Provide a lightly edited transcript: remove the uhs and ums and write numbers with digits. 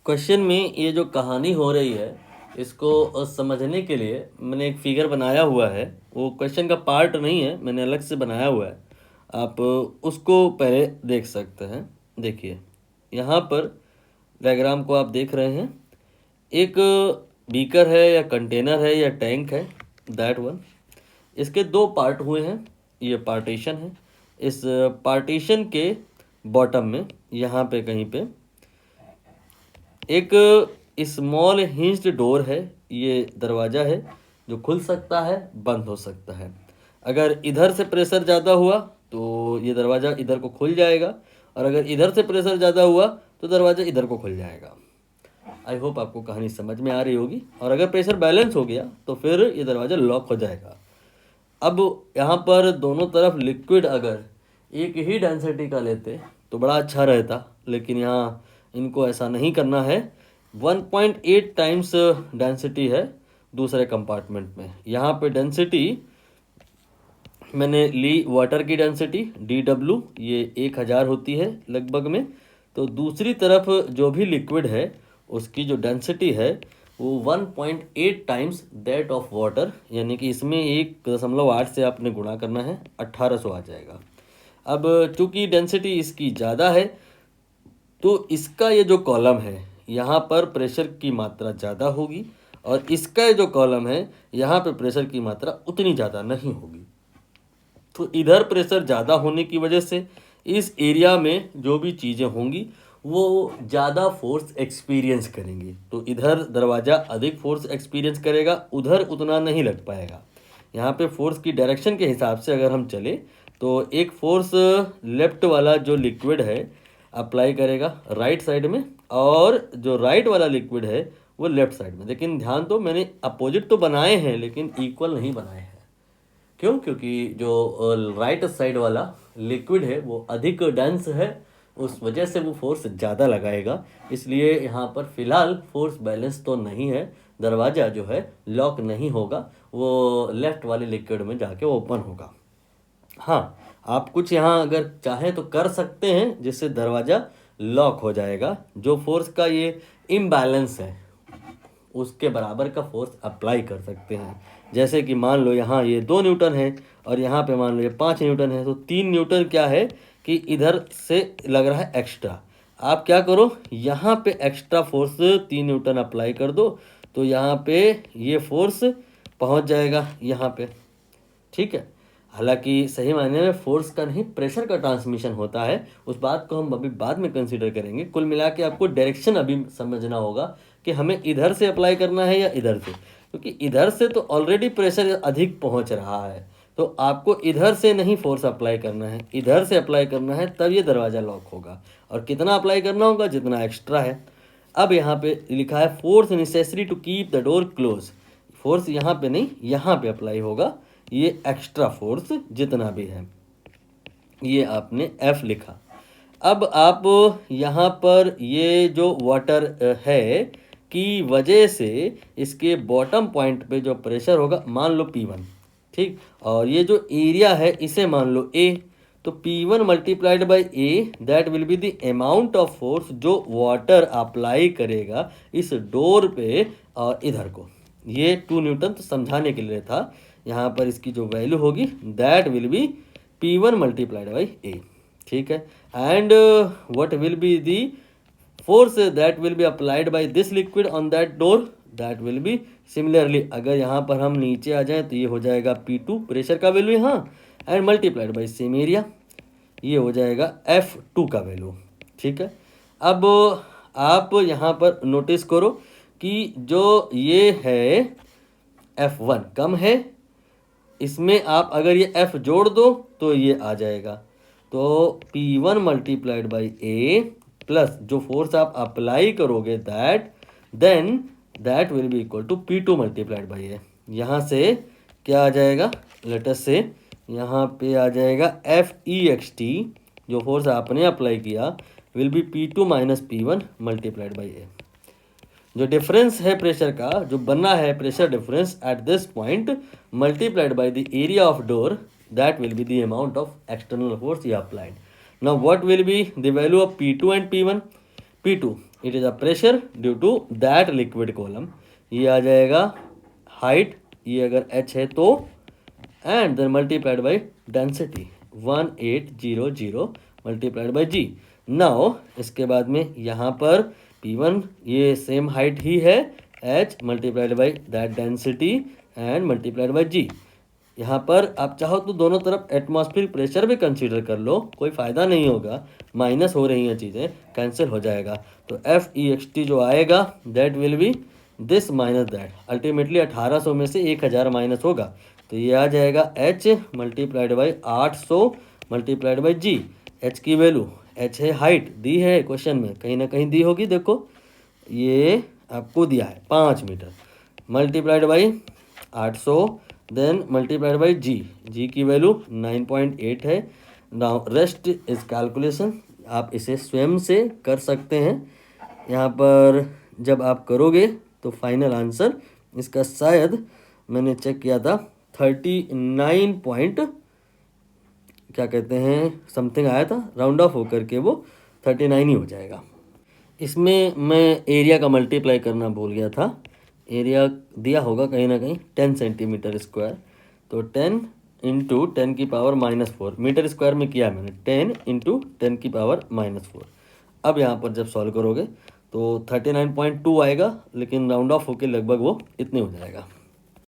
Question में ये जो कहानी हो रही है इसको समझने के लिए मैंने एक फिगर बनाया हुआ है। वो क्वेश्चन का पार्ट नहीं है, मैंने अलग से बनाया हुआ है। आप उसको पहले देख सकते हैं। देखिए, यहाँ पर डायग्राम को आप देख रहे हैं। एक बीकर है या कंटेनर है या टैंक है, दैट वन। इसके दो पार्ट हुए हैं, ये पार्टीशन है। इस पार्टीशन के बॉटम में यहाँ पे कहीं पे एक स्मॉल हिंज्ड डोर है। ये दरवाज़ा है जो खुल सकता है, बंद हो सकता है। अगर इधर से प्रेशर ज़्यादा हुआ तो ये दरवाज़ा इधर को खुल जाएगा, और अगर इधर से प्रेशर ज़्यादा हुआ तो दरवाज़ा इधर को खुल जाएगा। आई होप आपको कहानी समझ में आ रही होगी। और अगर प्रेशर बैलेंस हो गया तो फिर ये दरवाज़ा लॉक हो जाएगा। अब यहाँ पर दोनों तरफ लिक्विड अगर एक ही डेंसिटी का लेते तो बड़ा अच्छा रहता, लेकिन यहाँ इनको ऐसा नहीं करना है। 1.8 टाइम्स डेंसिटी है दूसरे कंपार्टमेंट में। यहाँ पे डेंसिटी मैंने ली वाटर की डेंसिटी DW, ये 1000 होती है लगभग में। तो दूसरी तरफ जो भी लिक्विड है उसकी जो डेंसिटी है वो 1.8 टाइम्स दैट ऑफ वाटर, यानी कि इसमें 1.8 से आपने गुणा करना है, 1800 आ जाएगा। अब चूंकि डेंसिटी इसकी ज़्यादा है तो इसका ये जो कॉलम है यहाँ पर प्रेशर की मात्रा ज़्यादा होगी, और इसका ये जो कॉलम है यहाँ पे प्रेशर की मात्रा उतनी ज़्यादा नहीं होगी। तो इधर प्रेशर ज़्यादा होने की वजह से इस एरिया में जो भी चीज़ें होंगी वो ज़्यादा फोर्स एक्सपीरियंस करेंगी। तो इधर दरवाज़ा अधिक फोर्स एक्सपीरियंस करेगा, उधर उतना नहीं लग पाएगा। यहाँ पे फोर्स की डायरेक्शन के हिसाब से अगर हम चले तो एक फोर्स लेफ्ट वाला जो लिक्विड है अप्लाई करेगा राइट साइड में, और जो राइट वाला लिक्विड है वो लेफ्ट साइड में। लेकिन ध्यान दो, मैंने अपोजिट तो बनाए हैं लेकिन इक्वल नहीं बनाए हैं। क्यों? क्योंकि जो राइट साइड वाला लिक्विड है वो अधिक डेंस है, उस वजह से वो फोर्स ज़्यादा लगाएगा। इसलिए यहाँ पर फिलहाल फोर्स बैलेंस तो नहीं है, दरवाज़ा जो है लॉक नहीं होगा, वो लेफ्ट वाले लिक्विड में जाके ओपन होगा। हाँ, आप कुछ यहाँ अगर चाहें तो कर सकते हैं जिससे दरवाज़ा लॉक हो जाएगा। जो फोर्स का ये इम्बैलेंस है उसके बराबर का फोर्स अप्लाई कर सकते हैं। जैसे कि मान लो यहाँ ये 2 न्यूटन है और यहाँ पे मान लो ये 5 न्यूटन है, तो 3 न्यूटन क्या है कि इधर से लग रहा है एक्स्ट्रा। आप क्या करो, यहाँ पे एक्स्ट्रा फोर्स 3 न्यूटन अप्लाई कर दो, तो यहाँ पे ये फोर्स पहुँच जाएगा यहाँ पे। ठीक है, हालांकि सही मायने में फोर्स का नहीं, प्रेशर का ट्रांसमिशन होता है। उस बात को हम अभी बाद में कंसीडर करेंगे। कुल मिला के आपको डायरेक्शन अभी समझना होगा कि हमें इधर से अप्लाई करना है या इधर से, क्योंकि इधर से तो ऑलरेडी प्रेशर अधिक पहुंच रहा है। तो आपको इधर से नहीं फोर्स अप्लाई करना है, इधर से अप्लाई करना है, तब ये दरवाज़ा लॉक होगा। और कितना अप्लाई करना होगा? जितना एक्स्ट्रा है। अब यहाँ पे लिखा है force necessary to keep the door close. Force यहाँ पे नहीं, यहाँ पे अप्लाई होगा। ये एक्स्ट्रा फोर्स जितना भी है ये आपने F लिखा। अब आप यहाँ पर ये जो वाटर है की वजह से इसके बॉटम पॉइंट पे जो प्रेशर होगा, मान लो P1, ठीक, और ये जो एरिया है इसे मान लो A, तो P1 multiplied by A, that will be the amount of force जो वाटर अप्लाई करेगा इस डोर पे और इधर को। ये 2 न्यूटन तो समझाने के लिए था। यहाँ पर इसकी जो वैल्यू होगी that will B P1 multiplied by A, ठीक है। And what will be the force that will be applied by this liquid on that door, that will B similarly, अगर यहाँ पर हम नीचे आ जाएं तो ये हो जाएगा P2 प्रेशर का वैल्यू यहाँ, and multiplied by same area, ये हो जाएगा F2 का वैल्यू, ठीक है। अब आप यहाँ पर नोटिस करो कि जो ये है F1 कम है, इसमें आप अगर ये F जोड़ दो तो ये आ जाएगा। तो P1 multiplied by A plus जो फोर्स आप अप्लाई करोगे that will be equal to P2 multiplied by A। यहाँ से क्या आ जाएगा, लेट अस से यहाँ पे आ जाएगा FEXT, जो फोर्स आपने अप्लाई किया will be P2 minus P1 multiplied by A। जो डिफरेंस है प्रेशर का, जो बना है pressure difference at this point multiplied by the area of door, that will be the amount of external force you applied. Now what will be the value of P2 and P1? P2 it is a pressure due to that liquid column. ये आ जाएगा height, ये अगर h है तो, and then multiplied by density 1800 multiplied by g। Now इसके बाद में यहाँ पर P1 ये सेम हाइट ही है, h multiplied by that density and multiplied by g। यहाँ पर आप चाहो तो दोनों तरफ एटमॉस्फेरिक प्रेशर भी कंसीडर कर लो, कोई फ़ायदा नहीं होगा, माइनस हो रही हैं चीज़ें, कैंसिल हो जाएगा। तो FEXT जो आएगा that will B this minus that, ultimately 1800 में से 1000 माइनस होगा, तो ये आ जाएगा h multiplied by 800 multiplied by g। h की वैल्यू, h है हाइट, दी है क्वेश्चन में, कहीं ना कहीं दी होगी, देखो ये आपको दिया है 5 metre, multiplied by 800 then multiplied by g की वैल्यू 9.8 है। नाउ रेस्ट इज कैलकुलेशन, आप इसे स्वयं से कर सकते हैं। यहाँ पर जब आप करोगे तो फाइनल आंसर इसका शायद मैंने चेक किया था 39 पॉइंट क्या कहते हैं समथिंग आया था, राउंड ऑफ होकर के वो 39 ही हो जाएगा। इसमें मैं एरिया का मल्टीप्लाई करना भूल गया था, एरिया दिया होगा कहीं ना कहीं 10 सेंटीमीटर स्क्वायर, तो 10 इंटू 10 की पावर -4 मीटर स्क्वायर में किया मैंने, 10 इंटू 10 की पावर -4। अब यहाँ पर जब सॉल्व करोगे तो 39.2 आएगा, लेकिन राउंड ऑफ होके लगभग वो इतने हो जाएगा।